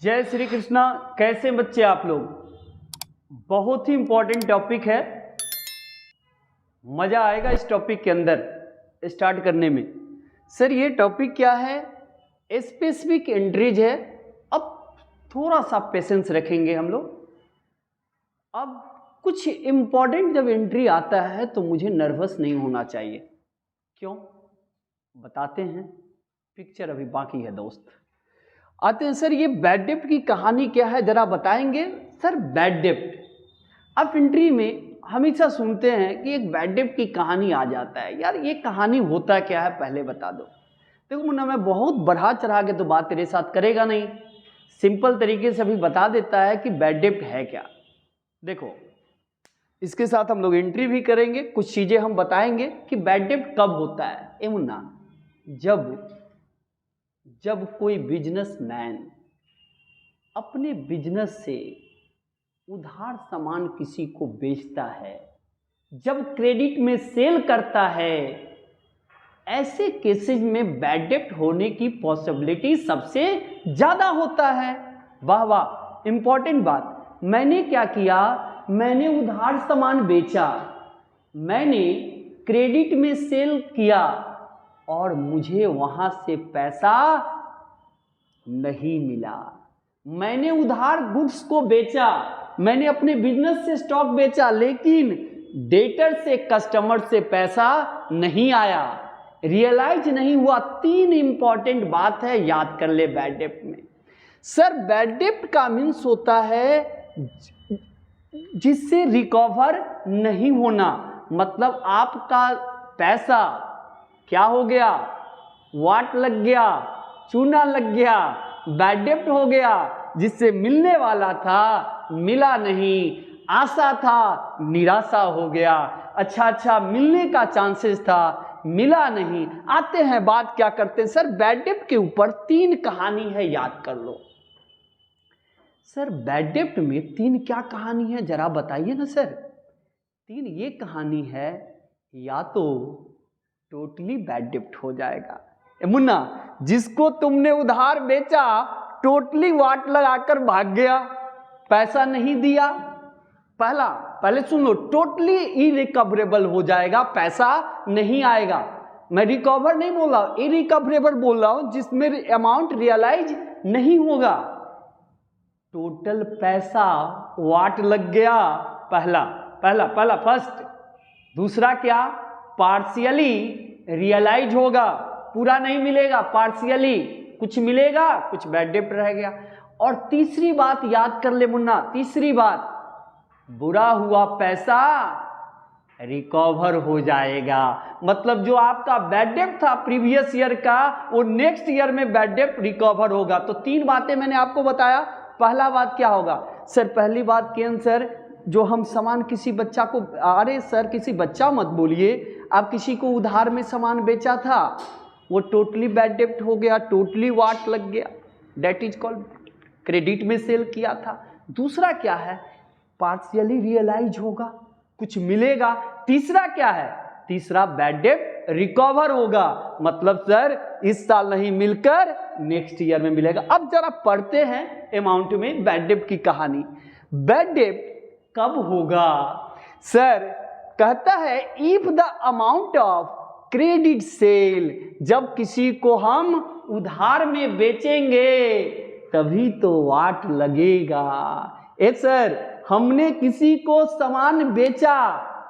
जय श्री कृष्णा। कैसे बच्चे आप लोग? बहुत ही इंपॉर्टेंट टॉपिक है, मजा आएगा इस टॉपिक के अंदर स्टार्ट करने में। सर ये टॉपिक क्या है? स्पेसिफिक एंट्रीज है। अब थोड़ा सा पेशेंस रखेंगे हम लोग। अब कुछ इंपॉर्टेंट जब एंट्री आता है तो मुझे नर्वस नहीं होना चाहिए। क्यों बताते हैं, पिक्चर अभी बाकी है दोस्त। आते हैं सर, ये बैड डेप्ट की कहानी क्या है जरा बताएंगे? सर बैड डेप्ट, आप एंट्री में हमेशा सुनते हैं कि एक बैड डेप्ट की कहानी आ जाता है। यार ये कहानी होता क्या है पहले बता दो। देखो मुन्ना, मैं बहुत बढ़ा चढ़ा के तो बात तेरे साथ करेगा नहीं, सिंपल तरीके से अभी बता देता है कि बैड डेप्ट है क्या। देखो इसके साथ हम लोग एंट्री भी करेंगे, कुछ चीजें हम बताएंगे कि बैड डेप्ट कब होता है। ए मुन्ना, जब कोई बिजनेसमैन अपने बिजनेस से उधार सामान किसी को बेचता है, जब क्रेडिट में सेल करता है, ऐसे केसेस में बैड डेप्ट होने की पॉसिबिलिटी सबसे ज्यादा होता है। वाह वाह, इंपॉर्टेंट बात। मैंने क्या किया? मैंने उधार सामान बेचा, मैंने क्रेडिट में सेल किया और मुझे वहां से पैसा नहीं मिला। मैंने उधार गुड्स को बेचा, मैंने अपने बिजनेस से स्टॉक बेचा, लेकिन डेटर से कस्टमर से पैसा नहीं आया, रियलाइज नहीं हुआ। तीन इंपॉर्टेंट बात है, याद कर ले बैड डेप्ट में। सर बैड डेप्ट का मीन्स होता है जिससे रिकवर नहीं होना, मतलब आपका पैसा क्या हो गया? वाट लग गया, चूना लग गया, बैड डेप्ट हो गया। जिससे मिलने वाला था मिला नहीं, आशा था निराशा हो गया, अच्छा मिलने का चांसेस था मिला नहीं। आते हैं बात क्या करते हैं सर, बैड डेप्ट के ऊपर तीन कहानी है, याद कर लो। सर बैड डेप्ट में तीन क्या कहानी है जरा बताइए ना सर। तीन ये कहानी है, या तो टोटली बैड डेप्ट हो जाएगा। मुन्ना, जिसको तुमने उधार बेचा टोटली वाट लगाकर भाग गया, पैसा नहीं दिया। पहले सुन लो, टोटली इरिकवरेबल हो जाएगा, पैसा नहीं आएगा। मैं रिकवर नहीं बोल रहा हूं, इरिकवरेबल बोल रहा हूं, जिसमें अमाउंट रियलाइज नहीं होगा। टोटल पैसा वाट लग गया, पहला फर्स्ट। दूसरा क्या? पार्शियली रियलाइज होगा, पूरा नहीं मिलेगा, पार्शियली कुछ मिलेगा, कुछ बैड डेप्ट रह गया। और तीसरी बात याद कर ले मुन्ना, तीसरी बात, बुरा हुआ पैसा रिकवर हो जाएगा। मतलब जो आपका बैड डेप्ट था प्रीवियस ईयर का, वो नेक्स्ट ईयर में बैड डेप्ट रिकवर होगा। तो तीन बातें मैंने आपको बताया। पहला बात क्या होगा सर? पहली बात कैंसर, जो हम सामान किसी बच्चा को, अरे सर किसी बच्चा मत बोलिए, आप किसी को उधार में सामान बेचा था, वो टोटली बैड डेप्ट हो गया, टोटली वाट लग गया, डेट इज कॉल्ड। क्रेडिट में सेल किया था। दूसरा क्या है? पार्शियली रियलाइज होगा, कुछ मिलेगा। तीसरा क्या है? तीसरा बैड डेप्ट रिकवर होगा, मतलब सर इस साल नहीं मिलकर नेक्स्ट ईयर में मिलेगा। अब जरा पढ़ते हैं अमाउंट में बैड डेप्ट की कहानी। बैड डेप्ट कब होगा सर? कहता है if the amount of credit sale, जब किसी को हम उधार में बेचेंगे तभी तो वाट लगेगा। ए सर, हमने किसी को सामान बेचा,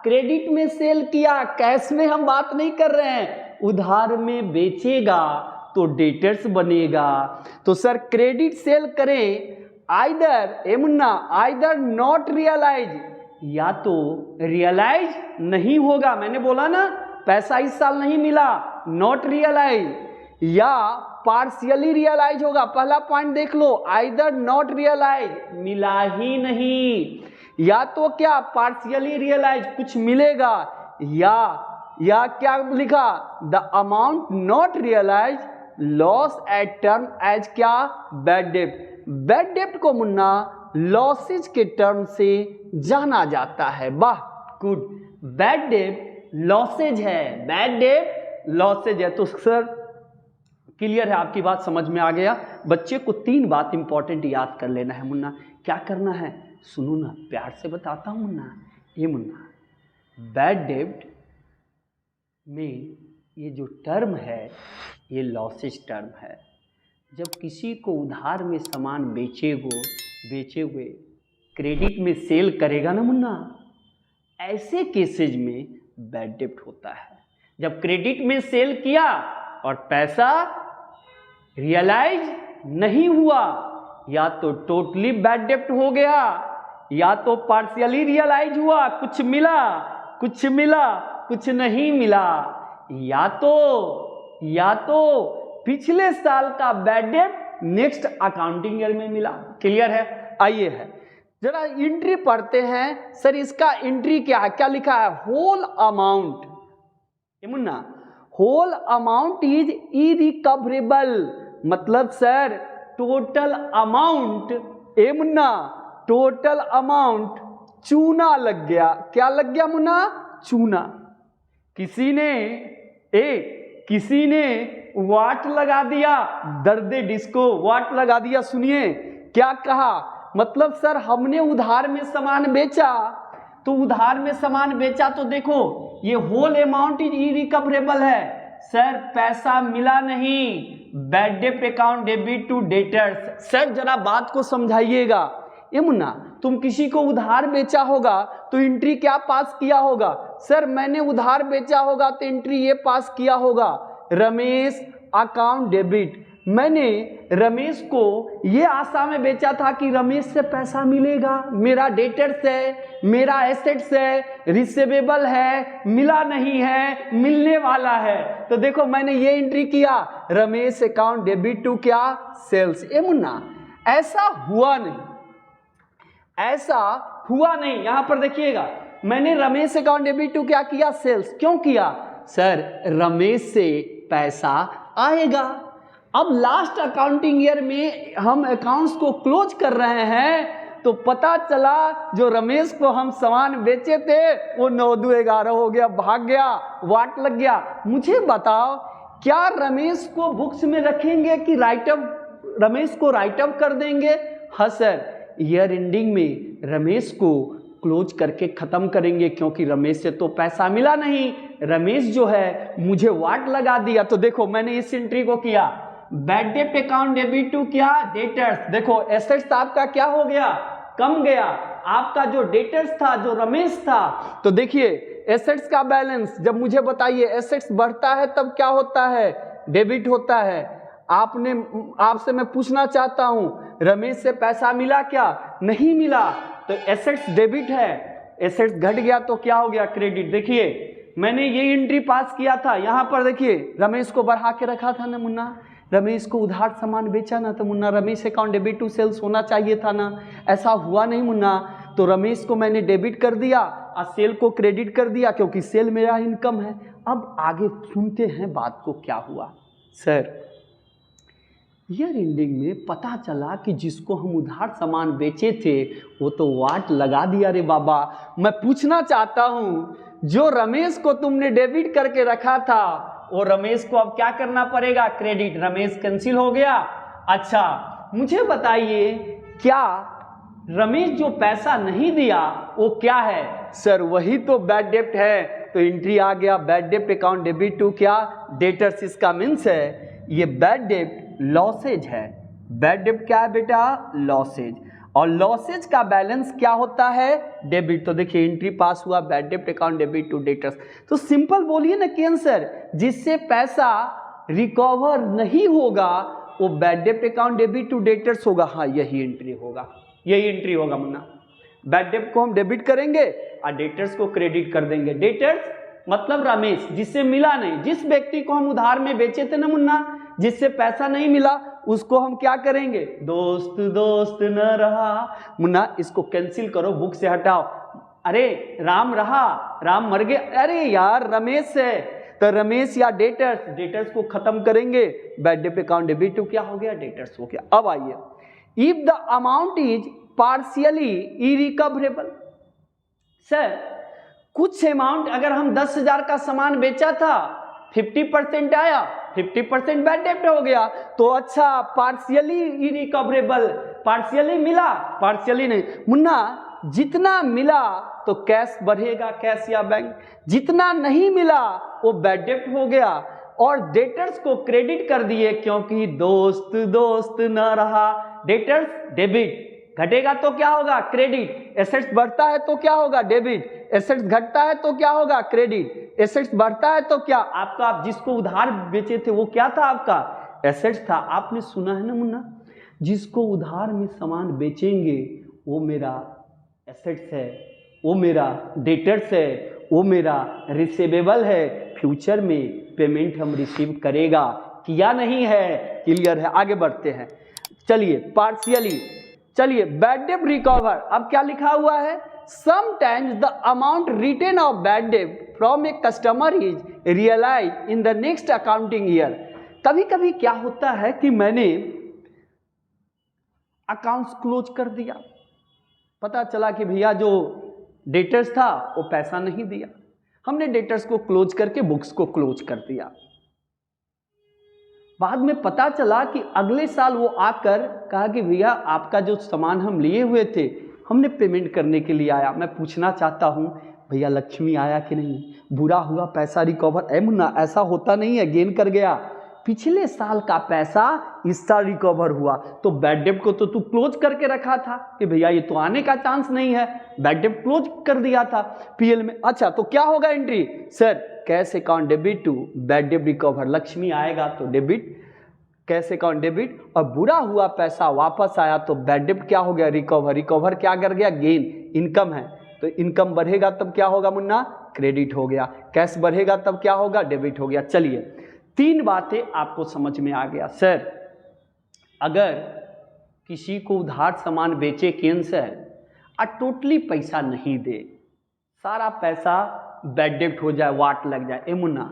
क्रेडिट में सेल किया, कैश में हम बात नहीं कर रहे हैं, उधार में बेचेगा तो डेटर्स बनेगा। तो सर क्रेडिट सेल करें, आइदर नॉट रियलाइज, या तो रियलाइज नहीं होगा, मैंने बोला ना पैसा इस साल नहीं मिला, नॉट रियलाइज, या पार्शियली रियलाइज होगा। पहला पॉइंट देख लो, आइदर नॉट रियलाइज, मिला ही नहीं, या तो क्या पार्शियली रियलाइज कुछ मिलेगा, या क्या लिखा, the amount not realise loss at term as क्या, बैड डेप्ट। बैड डेप्ट को मुन्ना लॉसेज के टर्म से जाना जाता है। वाह गुड, बैड डेप्ट लॉसेज है, बैड डेप्ट लॉसेज है। तो सर क्लियर है? आपकी बात समझ में आ गया? बच्चे को 3 बात इंपॉर्टेंट याद कर लेना है मुन्ना। क्या करना है? सुनो ना, प्यार से बताता हूँ मुन्ना। ये मुन्ना, बैड डेब्ट में ये जो टर्म है ये लॉसेज टर्म है। जब किसी को उधार में सामान बेचे हुए क्रेडिट में सेल करेगा ना मुन्ना, ऐसे केसेज में बैड डेब्ट होता है। जब क्रेडिट में सेल किया और पैसा रियलाइज नहीं हुआ, या तो टोटली बैड डेब्ट हो गया या तो पार्शियली रियलाइज हुआ, कुछ मिला कुछ नहीं मिला, या तो पिछले साल का बैड डेब्ट नेक्स्ट अकाउंटिंग ईयर में मिला। क्लियर है? आइए है जरा एंट्री पढ़ते हैं। सर इसका एंट्री क्या है? क्या लिखा है? होल अमाउंट, ये Munna, whole amount is irrecoverable. मतलब सर टोटल अमाउंट, ए मुन्ना, टोटल अमाउंट चूना लग गया। क्या लग गया मुन्ना? चूना। किसी ने वाट लगा दिया, दर्दे डिस्को वाट लगा दिया। सुनिए क्या कहा, मतलब सर हमने उधार में सामान बेचा, तो देखो ये होल अमाउंट इज इरिकवरेबल है। सर पैसा मिला नहीं, बैड डेब्ट account debit to debtors. Sir जरा बात को समझाइएगा। ये मुन्ना, तुम किसी को उधार बेचा होगा तो एंट्री क्या पास किया होगा? सर मैंने उधार बेचा होगा तो एंट्री ये पास किया होगा, रमेश अकाउंट डेबिट। मैंने रमेश को ये आशा में बेचा था कि रमेश से पैसा मिलेगा, मेरा डेटर्स है, मेरा एसेट्स है, रिसीवेबल है, मिला नहीं है, मिलने वाला है। तो देखो मैंने ये एंट्री किया, रमेश अकाउंट डेबिट टू क्या? सेल्स। ए मुन्ना, ऐसा हुआ नहीं। यहां पर देखिएगा, मैंने रमेश अकाउंट डेबिट टू क्या किया? सेल्स। क्यों किया? सर रमेश से पैसा आएगा। अब लास्ट अकाउंटिंग ईयर में हम अकाउंट्स को क्लोज कर रहे हैं तो पता चला जो रमेश को हम सामान बेचे थे वो 9-2-11 हो गया, भाग गया, वाट लग गया। मुझे बताओ क्या रमेश को बुक्स में रखेंगे कि रमेश को राइट अप कर देंगे? हाँ सर, ईयर एंडिंग में रमेश को क्लोज करके खत्म करेंगे, क्योंकि रमेश से तो पैसा मिला नहीं, रमेश जो है मुझे वाट लगा दिया। तो देखो मैंने इस एंट्री को किया, बैड डेब्ट अकाउंट डेबिट टू क्या? डेटर्स। देखो एसेट्स आपका क्या हो गया? कम गया। आपका जो डेटर्स था, जो रमेश था, तो देखिए एसेट्स का बैलेंस, जब मुझे बताइए एसेट्स बढ़ता है तब क्या होता है? डेबिट होता है। आपसे मैं पूछना चाहता हूं, रमेश से पैसा मिला क्या? नहीं मिला, तो एसेट्स डेबिट है, एसेट्स घट गया तो क्या हो गया? क्रेडिट। देखिए मैंने ये एंट्री पास किया था, यहां पर देखिए रमेश को बढ़ा के रखा था ना मुन्ना, रमेश को उधार सामान बेचा ना, तो Munna Ramesh account debit to sales होना चाहिए था ना, ऐसा हुआ नहीं मुन्ना। तो रमेश को मैंने डेबिट कर दिया और सेल को क्रेडिट कर दिया, क्योंकि सेल मेरा इनकम है। अब आगे सुनते हैं बात को क्या हुआ। सर ईयर एंडिंग में पता चला कि जिसको हम उधार सामान बेचे थे वो तो वाट लगा दिया। रे बाबा, मैं पूछना चाहता हूं, जो रमेश को तुमने डेबिट करके रखा था वो रमेश को अब क्या करना पड़ेगा? क्रेडिट। रमेश कैंसिल हो गया। अच्छा मुझे बताइए, क्या रमेश जो पैसा नहीं दिया वो क्या है? सर वही तो बैड डेब्ट है। तो एंट्री आ गया, बैड डेब्ट अकाउंट डेबिट टू क्या? डेटर्स। इसका मीन्स है ये बैड डेब्ट लॉसेज है। बैड डेब्ट क्या है बेटा? लॉसेज। और लॉसेज का बैलेंस क्या होता है? डेबिट। तो देखिए एंट्री पास हुआ, बैड डेब्ट अकाउंट डेबिट टू डेटर्स। तो सिंपल बोलिए ना कि आंसर, जिससे पैसा रिकवर नहीं होगा वो बैड डेब्ट अकाउंट डेबिट टू डेटर्स होगा। हाँ यही एंट्री होगा मुन्ना। बैड डेब्ट को हम डेबिट करेंगे और डेटर्स को क्रेडिट कर देंगे। डेटर्स मतलब रमेश, जिससे मिला नहीं, जिस व्यक्ति को हम उधार में बेचे थे ना मुन्ना, जिससे पैसा नहीं मिला, उसको हम क्या करेंगे? दोस्त न रहा। मुन्ना इसको कैंसिल करो, बुक से हटाओ। अरे राम रहा, राम मर गया, अरे यार रमेश है, तो रमेश या डेटर्स को खत्म करेंगे। बैड डेब्ट अकाउंट डेबिट टू क्या हो गया? डेटर्स हो गया। अब आइए, if the amount is partially irrecoverable. Sir कुछ अमाउंट, अगर हम 10,000 का सामान बेचा था, 50% आया, 50% बैड डेब्ट हो गया। तो अच्छा पार्शियली इरिकवरेबल, पार्शियली मिला, पार्शियली नहीं मुन्ना, जितना मिला तो कैश बढ़ेगा, कैश या बैंक, जितना नहीं मिला वो बैड डेब्ट हो गया। और डेटर्स को क्रेडिट कर दिए क्योंकि दोस्त दोस्त न रहा, डेटर्स डेबिट, घटेगा तो क्या होगा क्रेडिट, एसेट्स बढ़ता है तो क्या होगा डेबिट, एसेट्स घटता है तो क्या होगा क्रेडिट, एसेट्स बढ़ता है तो क्या आपका, आप जिसको उधार बेचे थे वो क्या था आपका एसेट्स था। आपने सुना है ना मुन्ना, जिसको उधार में सामान बेचेंगे वो मेरा एसेट्स है, वो मेरा डेटर्स है, वो मेरा रिसीवेबल है, फ्यूचर में पेमेंट हम रिसीव करेगा, किया नहीं है, क्लियर है। आगे बढ़ते हैं, चलिए पार्शियली, चलिए बैड डेब्ट रिकवर। अब क्या लिखा हुआ है, sometimes the amount written off bad डेब्ट from a customer is realise in the next accounting year. कभी कभी क्या होता है कि मैंने अकाउंट्स क्लोज कर दिया, पता चला कि भैया जो डेटर्स था वो पैसा नहीं दिया, हमने डेटर्स को क्लोज करके बुक्स को क्लोज कर दिया। बाद में पता चला कि अगले साल वो आकर कहा कि भैया आपका जो सामान हम लिए हुए थे हमने पेमेंट करने के लिए आया, मैं पूछना चाहता हूँ भैया लक्ष्मी आया कि नहीं, बुरा हुआ पैसा रिकवर। ए मुन्ना ऐसा होता नहीं है, गेन कर गया, पिछले साल का पैसा इस साल रिकवर हुआ, तो बैड डेब्ट को तो तू क्लोज करके रखा था कि भैया ये तो आने का चांस नहीं है, बैड डेब्ट क्लोज कर दिया था पीएल में। अच्छा तो क्या होगा entry, sir cash account debit to bad डेब्ट रिकवर, लक्ष्मी आएगा तो डेबिट, कैश अकाउंट डेबिट, और बुरा हुआ पैसा वापस आया तो बैड डेब्ट क्या हो गया रिकवर, रिकवर क्या कर गया गेन, इनकम है तो इनकम बढ़ेगा तब क्या होगा मुन्ना क्रेडिट हो गया, कैश बढ़ेगा तब क्या होगा डेबिट हो गया। चलिए तीन बातें आपको समझ में आ गया। सर अगर किसी को उधार सामान बेचे कैंसर और टोटली पैसा नहीं दे, सारा पैसा बैड डेब्ट हो जाए, वाट लग जाए, ए मुन्ना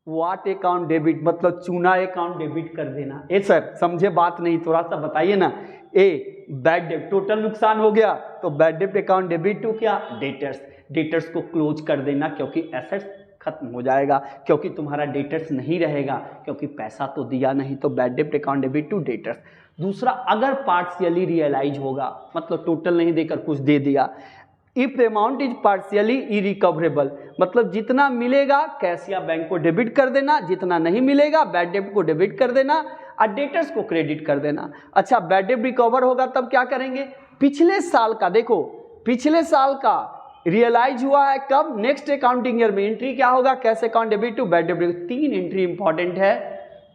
वाट अकाउंट डेबिट मतलब चूना अकाउंट डेबिट कर देना। ए सर समझे बात नहीं, थोड़ा सा बताइए ना। ए बैड डेब्ट टोटल नुकसान हो गया तो बैड डेब्ट अकाउंट डेबिट टू क्या डेटर्स, डेटर्स को क्लोज कर देना क्योंकि एसेट्स खत्म हो जाएगा, क्योंकि तुम्हारा डेटर्स नहीं रहेगा, क्योंकि पैसा तो दिया नहीं, तो बैड डेब्ट अकाउंट डेबिट टू डेटर्स। दूसरा अगर पार्शियली रियलाइज होगा मतलब टोटल नहीं देकर कुछ दे दिया, if amount is partially irrecoverable मतलब जितना मिलेगा कैश या बैंक को डेबिट कर देना, जितना नहीं मिलेगा बैड डेब्ट को डेबिट कर देना और डेटर्स को क्रेडिट कर देना। अच्छा बैड डेब्ट रिकवर होगा तब क्या करेंगे, पिछले साल का देखो, पिछले साल का रियलाइज हुआ है कब, नेक्स्ट अकाउंटिंग ईयर में एंट्री क्या होगा cash account debit to bad डेब्ट। तीन एंट्री इंपॉर्टेंट है,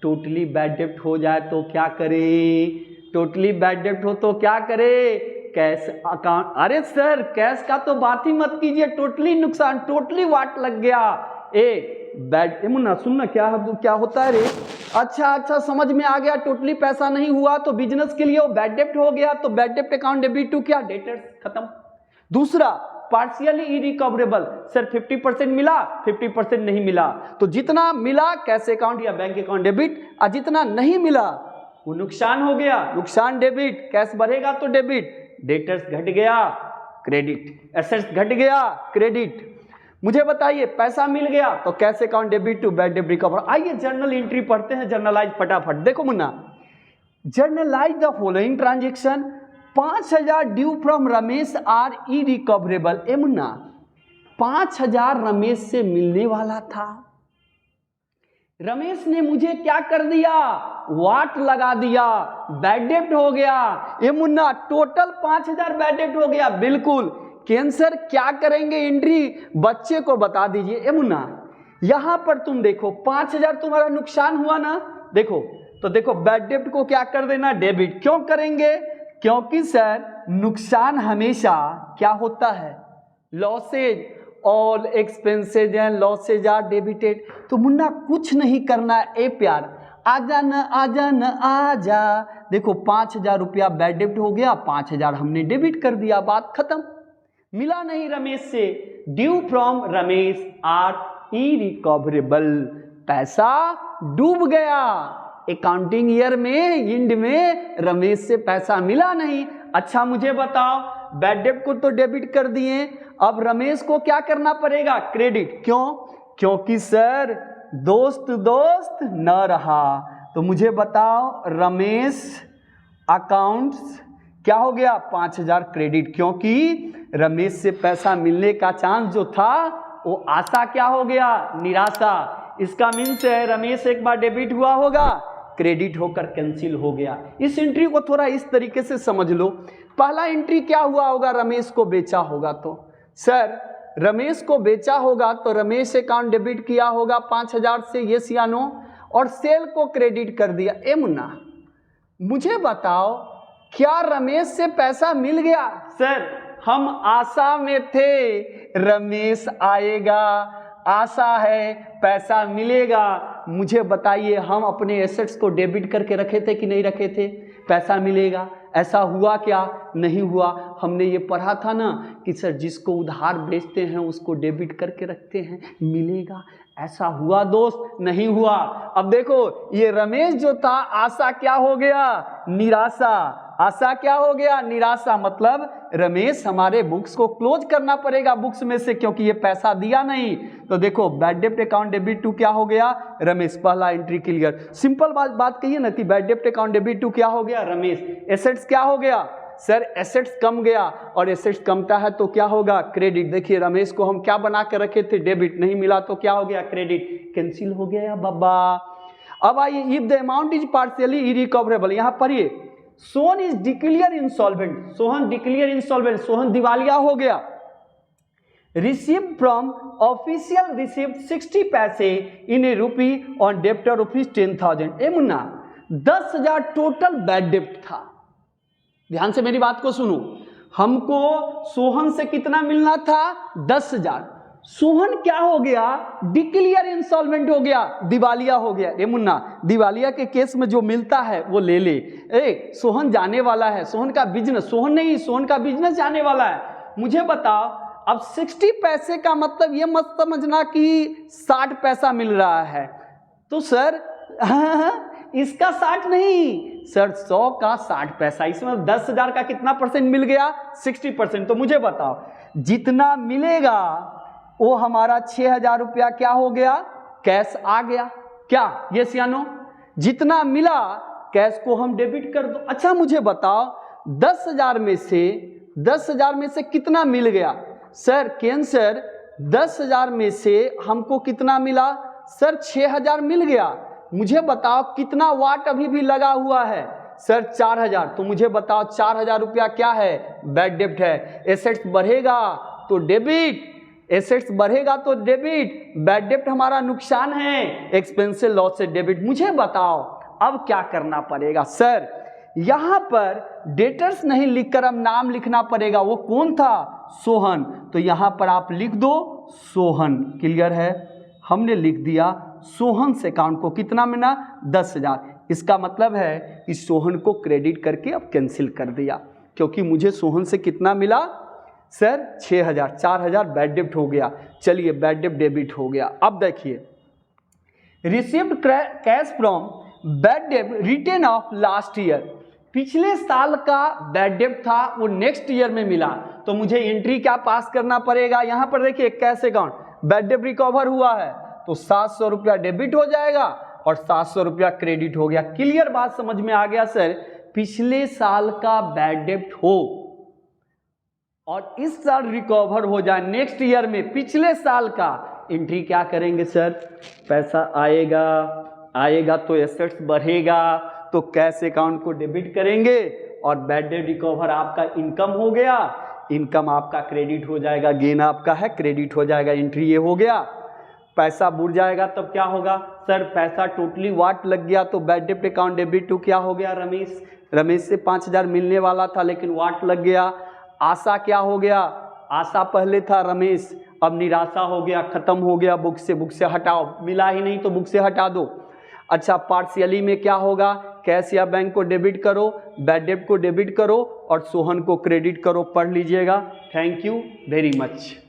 टोटली बैड डेब्ट हो जाए तो क्या करे, टोटली बैड डेब्ट हो तो क्या करे कैश अकाउंट, अरे सर कैश का तो बात ही मत कीजिए, टोटली नुकसान, टोटली वाट लग गया। ए बैड मुन्ना सुनना क्या होता है रे, अच्छा समझ में आ गया, टोटली पैसा नहीं हुआ तो बिजनेस के लिए वो बैड डेब्ट हो गया, तो बैड डेब्ट अकाउंट डेबिट टू क्या डेटर्स, खत्म। दूसरा पार्शियली इरिकवरेबल, सर 50% मिला 50% नहीं मिला, तो जितना मिला कैश अकाउंट या बैंक अकाउंट डेबिट, और जितना नहीं मिला वो नुकसान हो गया, नुकसान डेबिट, कैश बढ़ेगा तो डेबिट, डेटर्स घट गया क्रेडिट, एसेट्स घट गया क्रेडिट। मुझे बताइए पैसा मिल गया तो cash account debit to bad डेब्ट रिकवर। आइए जर्नल एंट्री पढ़ते हैं, जर्नलाइज फटाफट। देखो Munna, journalise the following transaction, 5000 due from Ramesh are irrecoverable. ए मुन्ना 5000 रमेश से मिलने वाला था, रमेश ने मुझे क्या कर दिया, वाट लगा दिया, बैड डेब्ट हो गया। ये मुन्ना टोटल 5000 बैड डेब्ट हो गया, बिल्कुल। कैंसर क्या करेंगे एंट्री, बच्चे को बता दीजिए। ए मुन्ना यहां पर तुम देखो 5000 तुम्हारा नुकसान हुआ ना, देखो तो देखो बैड डेब्ट को क्या कर देना डेबिट, क्यों करेंगे, क्योंकि सर नुकसान हमेशा क्या होता है losses, all expenses and losses are debited. तो मुन्ना कुछ नहीं करना है, ए प्यार आजा न आजा, देखो 5000 रुपया बैड डेब्ट हो गया, 5000 हमने डेबिट कर दिया, बात खत्म। मिला नहीं रमेश से, due from Ramesh are irrecoverable, पैसा डूब गया अकाउंटिंग ईयर में, इंड में रमेश से पैसा मिला नहीं। अच्छा मुझे बताओ बैड डेब्ट को तो डेबिट कर दिए, अब रमेश को क्या करना पड़ेगा क्रेडिट, क्यों, क्योंकि सर दोस्त दोस्त न रहा, तो मुझे बताओ रमेश अकाउंट्स क्या हो गया 5000 क्रेडिट, क्योंकि रमेश से पैसा मिलने का चांस जो था वो आशा क्या हो गया, निराशा। इसका मीन्स है रमेश एक बार डेबिट हुआ होगा, क्रेडिट होकर कैंसिल हो गया। इस एंट्री को थोड़ा इस तरीके से समझ लो। पहला एंट्री क्या हुआ होगा, रमेश को बेचा होगा, तो सर रमेश को बेचा होगा तो रमेश अकाउंट डेबिट किया होगा 5000 से, यस या नो, और सेल को क्रेडिट कर दिया। ए मुन्ना मुझे बताओ क्या रमेश से पैसा मिल गया? सर हम आशा में थे रमेश आएगा, आशा है पैसा मिलेगा। मुझे बताइए हम अपने एसेट्स को डेबिट करके रखे थे कि नहीं रखे थे, पैसा मिलेगा, ऐसा हुआ क्या? नहीं हुआ। हमने ये पढ़ा था ना कि सर जिसको उधार बेचते हैं उसको डेबिट करके रखते हैं, मिलेगा, ऐसा हुआ दोस्त? नहीं हुआ। अब देखो ये रमेश जो था आशा क्या हो गया, निराशा। आशा क्या हो गया, निराशा। मतलब रमेश हमारे बुक्स को क्लोज करना पड़ेगा बुक्स में से, क्योंकि ये पैसा दिया नहीं। तो देखो बैड डेब्ट अकाउंट डेबिट टू क्या हो गया, रमेश। पहला एंट्री क्लियर। सिंपल बात कहिए ना कि बैड डेब्ट अकाउंट डेबिट टू क्या हो गया, रमेश। एसेट्स क्या हो गया, सर एसेट्स कम गया, और एसेट्स कमता है तो क्या होगा, क्रेडिट। देखिए रमेश को हम क्या बना के रखे थे, डेबिट, नहीं मिला तो क्या हो गया, क्रेडिट, कैंसिल हो गया बाबा। अब आइए if the amount is partially irrecoverable, यहां पढ़िए Sohan is declare insolvent, Sohan declare insolvent, Sohan दिवालिया हो गया। रिसीव फ्रॉम ऑफिशियल रिसीव 60 पैसे in a rupee on debtor rupees 10,000। ए मुन्ना 10,000 टोटल बैड डेप्ट था। ध्यान से मेरी बात को सुनो, हमको सोहन से कितना मिलना था, 10,000। सोहन क्या हो गया, डिक्लेयर इंसॉल्वेंट हो गया, दिवालिया हो गया। ए मुन्ना दिवालिया के केस में जो मिलता है वो ले ले। ए सोहन जाने वाला है, सोहन का बिजनेस, सोहन नहीं सोहन का बिजनेस जाने वाला है। मुझे बताओ अब 60 पैसे का मतलब ये मत समझना कि 60 पैसा मिल रहा है, तो सर इसका 60 नहीं सर, 100 का 60 पैसा, इसमें 10,000 का कितना परसेंट मिल गया, 60%। तो मुझे बताओ जितना मिलेगा वो हमारा 6,000 रुपया क्या हो गया, कैश आ गया, क्या यस या नो? जितना मिला कैश को हम डेबिट कर दो। अच्छा मुझे बताओ 10,000 में से कितना मिल गया, सर कैंसर 10,000 में से हमको कितना मिला, सर 6,000 मिल गया। मुझे बताओ कितना वाट अभी भी लगा हुआ है, सर 4,000। तो मुझे बताओ 4,000 रुपया क्या है, बैड डेब्ट है। एसेट्स बढ़ेगा तो डेबिट, एसेट्स बढ़ेगा तो डेबिट, बैड डेब्ट हमारा नुकसान है, एक्सपेंसिव लॉस से डेबिट। मुझे बताओ अब क्या करना पड़ेगा, सर यहां पर डेटर्स नहीं लिखकर अब नाम लिखना पड़ेगा। वो कौन था, सोहन। तो यहां पर आप लिख दो सोहन, क्लियर है, हमने लिख दिया सोहन से अकाउंट को कितना मिला, 10,000। इसका मतलब है कि सोहन को क्रेडिट करके अब कैंसिल कर दिया, क्योंकि मुझे सोहन से कितना मिला, सर 6,000, 4,000 बैड डेब्ट हो गया। चलिए बैड डेब्ट डेबिट हो गया। अब देखिए रिसीव्ड कैश फ्रॉम बैड डेब्ट रिटेन ऑफ लास्ट ईयर, पिछले साल का बैड डेब्ट था वो नेक्स्ट ईयर में मिला, तो मुझे एंट्री क्या पास करना पड़ेगा, यहां पर देखिए कैश अकाउंट, बैड डेब्ट रिकवर हुआ है तो 700 रुपया डेबिट हो जाएगा और 700 रुपया क्रेडिट हो गया। क्लियर बात समझ में आ गया सर? पिछले साल का बैड डेब्ट हो और इस साल रिकवर हो जाए नेक्स्ट ईयर में, पिछले साल का एंट्री क्या करेंगे सर, पैसा आएगा तो एसेट्स बढ़ेगा तो कैश अकाउंट को डेबिट करेंगे और बैड डेब्ट रिकवर आपका इनकम हो गया, इनकम आपका क्रेडिट हो जाएगा, गेन आपका है क्रेडिट हो जाएगा। एंट्री ये हो गया। पैसा बुड़ जाएगा तब क्या होगा, सर पैसा टोटली वाट लग गया तो बैड डेब्ट अकाउंट डेबिट टू क्या हो गया, रमेश से 5,000 मिलने वाला था लेकिन वाट लग गया। आशा क्या हो गया, आशा पहले था रमेश, अब निराशा हो गया, खत्म हो गया, बुक से हटाओ, मिला ही नहीं तो बुक से हटा दो। अच्छा पार्शियली में क्या होगा, कैश या बैंक को डेबिट करो, बैड डेब्ट को डेबिट करो और सोहन को क्रेडिट करो। पढ़ लीजिएगा। Thank you very much.